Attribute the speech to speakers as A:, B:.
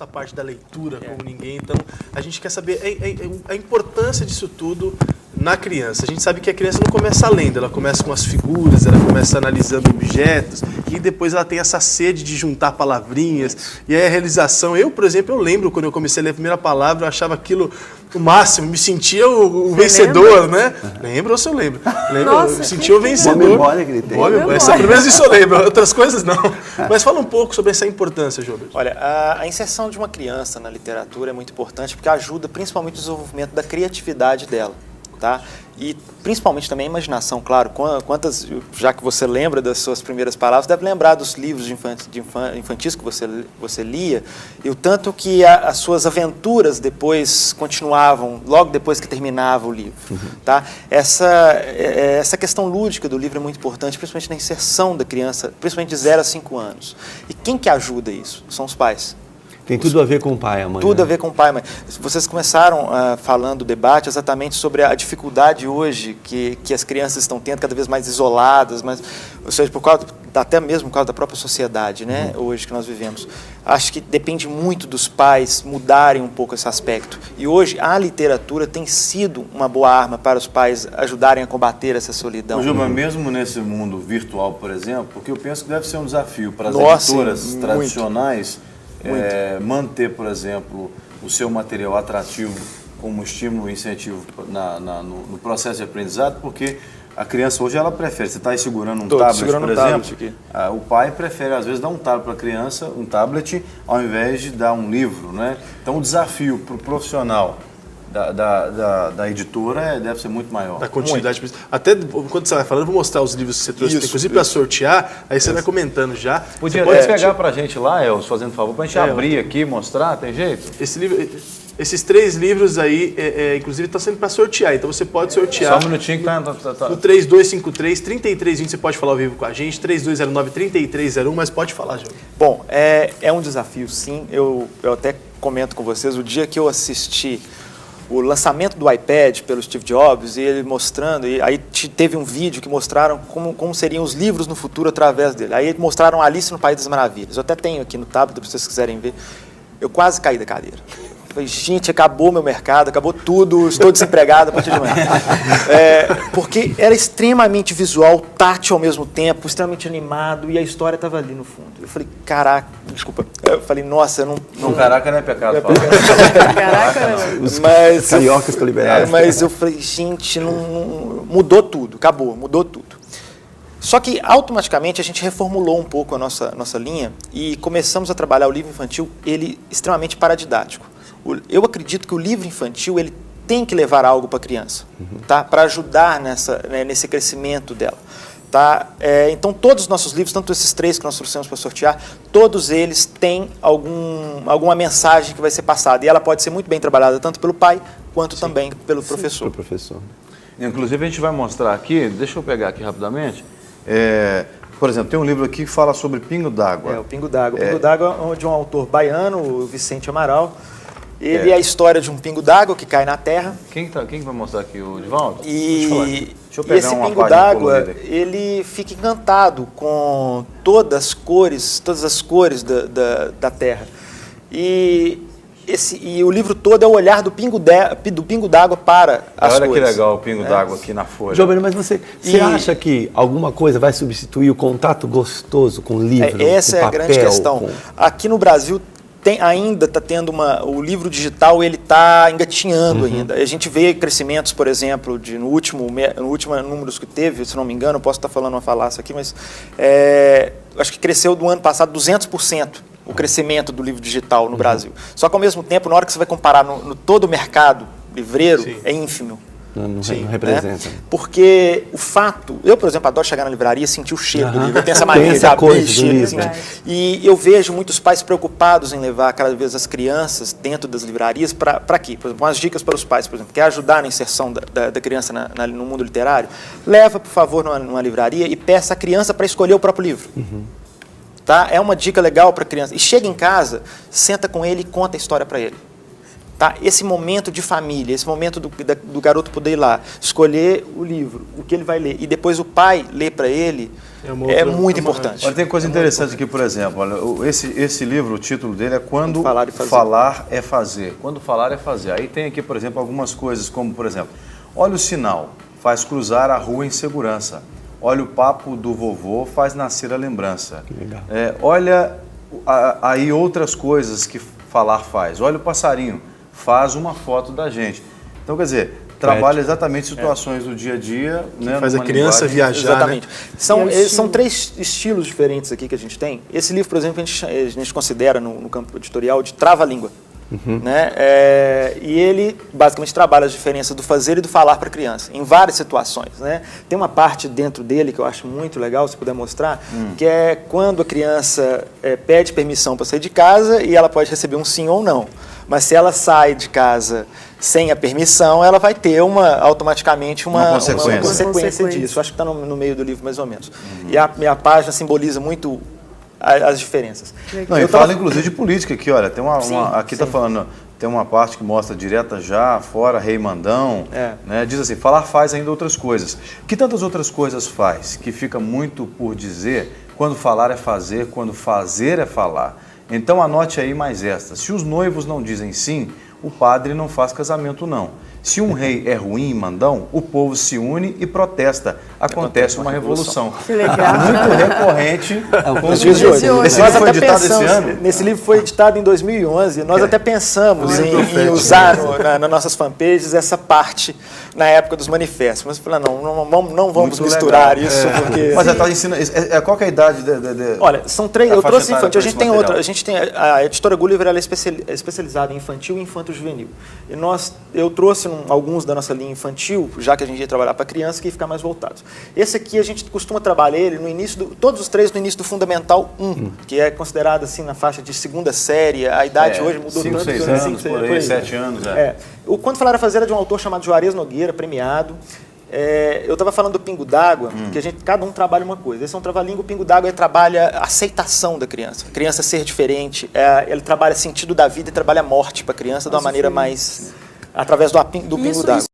A: essa parte da leitura como ninguém, então a gente quer saber a importância disso tudo na criança. A gente sabe que a criança não começa lendo, ela começa com as figuras, ela começa analisando objetos e depois ela tem essa sede de juntar palavrinhas e aí a realização. Eu, por exemplo, eu lembro quando eu comecei a ler a primeira palavra, eu achava aquilo o máximo, me sentia o vencedor, né? Lembro ou se eu lembro?
B: Nossa,
A: me sentia o vencedor.
C: Boa memória que ele tem.
A: Pelo menos isso eu lembro, outras coisas não. Mas fala um pouco sobre essa importância, Gilberto.
D: Olha, a inserção de uma criança na literatura é muito importante porque ajuda principalmente o desenvolvimento da criatividade dela. Tá? E principalmente também a imaginação, claro. Quantas, já que você lembra das suas primeiras palavras, deve lembrar dos livros infantis que você lia e o tanto que as suas aventuras depois continuavam, logo depois que terminava o livro. Tá? Essa questão lúdica do livro é muito importante, principalmente na inserção da criança, principalmente de 0 a 5 anos. E quem que ajuda isso? São os pais.
C: Tem tudo a ver com o pai e a mãe.
D: Tudo a ver com o pai e a mãe. Vocês começaram falando o debate exatamente sobre a dificuldade hoje que as crianças estão tendo, cada vez mais isoladas, ou seja, até mesmo por causa da própria sociedade, né, hoje que nós vivemos. Acho que depende muito dos pais mudarem um pouco esse aspecto. E hoje a literatura tem sido uma boa arma para os pais ajudarem a combater essa solidão.
E: Gilma, mesmo nesse mundo virtual, por exemplo, porque eu penso que deve ser um desafio para as
D: Nossa,
E: editoras tradicionais manter, por exemplo, o seu material atrativo como estímulo e incentivo no processo de aprendizado, porque a criança hoje ela prefere, você está aí segurando um tablet, por exemplo, o pai prefere às vezes dar um tablet para a criança, um tablet, ao invés de dar um livro, né? Então o desafio para o profissional da editora deve ser muito maior.
A: Da continuidade. Muito. Até quando você vai falando, eu vou mostrar os livros que você trouxe, inclusive para sortear, aí você vai comentando já.
E: Podia até pegar para a gente lá, Elcio, fazendo favor, para a gente abrir aqui, mostrar, tem jeito?
A: Esses 3 livros aí, inclusive, estão sendo para sortear, então você pode sortear.
E: Só um minutinho que tá.
A: No 3253-3320, você pode falar ao vivo com a gente, 3209-3301, mas pode falar, João.
D: Bom, é um desafio, sim. Eu até comento com vocês, o dia que eu assisti o lançamento do iPad pelo Steve Jobs, e ele mostrando, e aí teve um vídeo que mostraram como seriam os livros no futuro através dele. Aí mostraram Alice no País das Maravilhas. Eu até tenho aqui no tablet, se vocês quiserem ver. Eu quase caí da cadeira. Falei, gente, acabou meu mercado, acabou tudo, estou desempregado a partir de amanhã. Porque era extremamente visual, tátil ao mesmo tempo, extremamente animado, e a história estava ali no fundo. Eu falei, caraca, desculpa. Eu falei, nossa, eu não...
E: Caraca não é pecado.
B: Caraca, não.
C: Os cariocas estão liberados.
D: Mas eu falei, gente, mudou tudo, acabou, mudou tudo. Só que, automaticamente, a gente reformulou um pouco a nossa linha e começamos a trabalhar o livro infantil, ele extremamente paradidático. Eu acredito que o livro infantil ele tem que levar algo para a criança, tá? Para ajudar nesse crescimento dela. Tá? Então, todos os nossos livros, tanto esses 3 que nós trouxemos para sortear, todos eles têm alguma mensagem que vai ser passada. E ela pode ser muito bem trabalhada tanto pelo pai, quanto também pelo professor.
C: Pelo professor.
E: Inclusive, a gente vai mostrar aqui, deixa eu pegar aqui rapidamente, por exemplo, tem um livro aqui que fala sobre Pingo d'Água.
D: O Pingo d'Água. O Pingo d'Água é de um autor baiano, o Vicente Amaral. Ele é a história de um pingo d'água que cai na terra.
E: Quem vai mostrar aqui? O Divaldo?
D: E esse pingo d'água, ele fica encantado com todas as cores da terra. E o livro todo é o olhar do pingo d'água para as cores.
E: Olha que legal o pingo d'água aqui na folha.
C: Giovanni, mas você acha que alguma coisa vai substituir o contato gostoso com o livro?
D: Essa é a grande questão. Aqui no Brasil, ainda está tendo o livro digital, ele está engatinhando ainda. A gente vê crescimentos, por exemplo, no último números que teve, se não me engano, posso estar falando uma falácia aqui, mas acho que cresceu do ano passado 200% o crescimento do livro digital no Brasil. Só que ao mesmo tempo, na hora que você vai comparar no todo o mercado livreiro, é ínfimo.
C: Não representa.
D: Né? Porque o fato... Eu, por exemplo, adoro chegar na livraria e sentir o cheiro do livro. Eu tenho essa mania de abrir cheiro. E eu vejo muitos pais preocupados em levar cada vez as crianças dentro das livrarias para quê? Por exemplo, umas dicas para os pais, por exemplo, quer ajudar na inserção da criança no mundo literário? Leva, por favor, numa livraria e peça a criança para escolher o próprio livro. Tá? É uma dica legal para a criança. E chega em casa, senta com ele e conta a história para ele. tá? Esse momento de família, esse momento do garoto poder ir lá, escolher o livro, o que ele vai ler, e depois o pai ler para ele, é muito importante.
E: Olha, tem coisa interessante aqui, por exemplo, olha, esse livro, o título dele é Quando Falar é Fazer. Quando Falar é Fazer. Aí tem aqui, por exemplo, algumas coisas como, por exemplo, olha o sinal, faz cruzar a rua em segurança. Olha o papo do vovô, faz nascer a lembrança.
C: Que legal.
E: Olha aí outras coisas que falar faz. Olha o passarinho, faz uma foto da gente. Então, quer dizer, trabalha exatamente situações do dia a dia. Né,
A: faz a criança viajar.
D: Exatamente.
A: Né?
D: São 3 estilos diferentes aqui que a gente tem. Esse livro, por exemplo, a gente considera no campo editorial de trava-língua. Né? E ele basicamente trabalha as diferenças do fazer e do falar para a criança, em várias situações. Né? Tem uma parte dentro dele que eu acho muito legal, se puder mostrar, que é quando a criança pede permissão para sair de casa e ela pode receber um sim ou não. Mas se ela sai de casa sem a permissão, ela vai ter automaticamente uma consequência disso. Acho que está no meio do livro, mais ou menos. E a página simboliza muito as diferenças.
E: Não, e fala inclusive de política aqui, olha, tem aqui está falando, tem uma parte que mostra direta já, fora, rei mandão, né? Diz assim, falar faz ainda outras coisas. Que tantas outras coisas faz, que fica muito por dizer, quando falar é fazer, quando fazer é falar. Então anote aí mais esta, se os noivos não dizem sim, o padre não faz casamento não. Se um rei é ruim e mandão, o povo se une e protesta. Acontece uma revolução.
B: Que legal.
E: Muito recorrente
D: nos dias de hoje.
E: Esse livro foi editado esse ano?
D: Nesse livro foi editado em 2011. Nós até pensamos em usar nas nossas fanpages essa parte na época dos manifestos. Mas falamos, não vamos misturar isso. Porque...
E: Mas está ensinando. Qual que é a idade?
D: Olha, são 3. Eu trouxe infantil. A gente tem outra. A gente tem a editora Gulliver, ela é especializada em infantil e infanto-juvenil. E eu trouxe alguns da nossa linha infantil, já que a gente ia trabalhar para criança, que ia ficar mais voltados. Esse aqui a gente costuma trabalhar ele no início, todos os 3 no início do Fundamental 1, que é considerado assim na faixa de 2ª série, a idade hoje mudou
E: 5,
D: tanto.
E: 6 anos, por aí, 7 anos.
D: O Quando Falar a Fazer era de um autor chamado Juarez Nogueira, premiado. Eu estava falando do Pingo d'Água, que cada um trabalha uma coisa. Esse é um trava-língua, o Pingo d'Água trabalha a aceitação da criança. A criança ser diferente, ele trabalha sentido da vida e trabalha a morte para a criança de uma maneira mais... através do Pingo d'Água.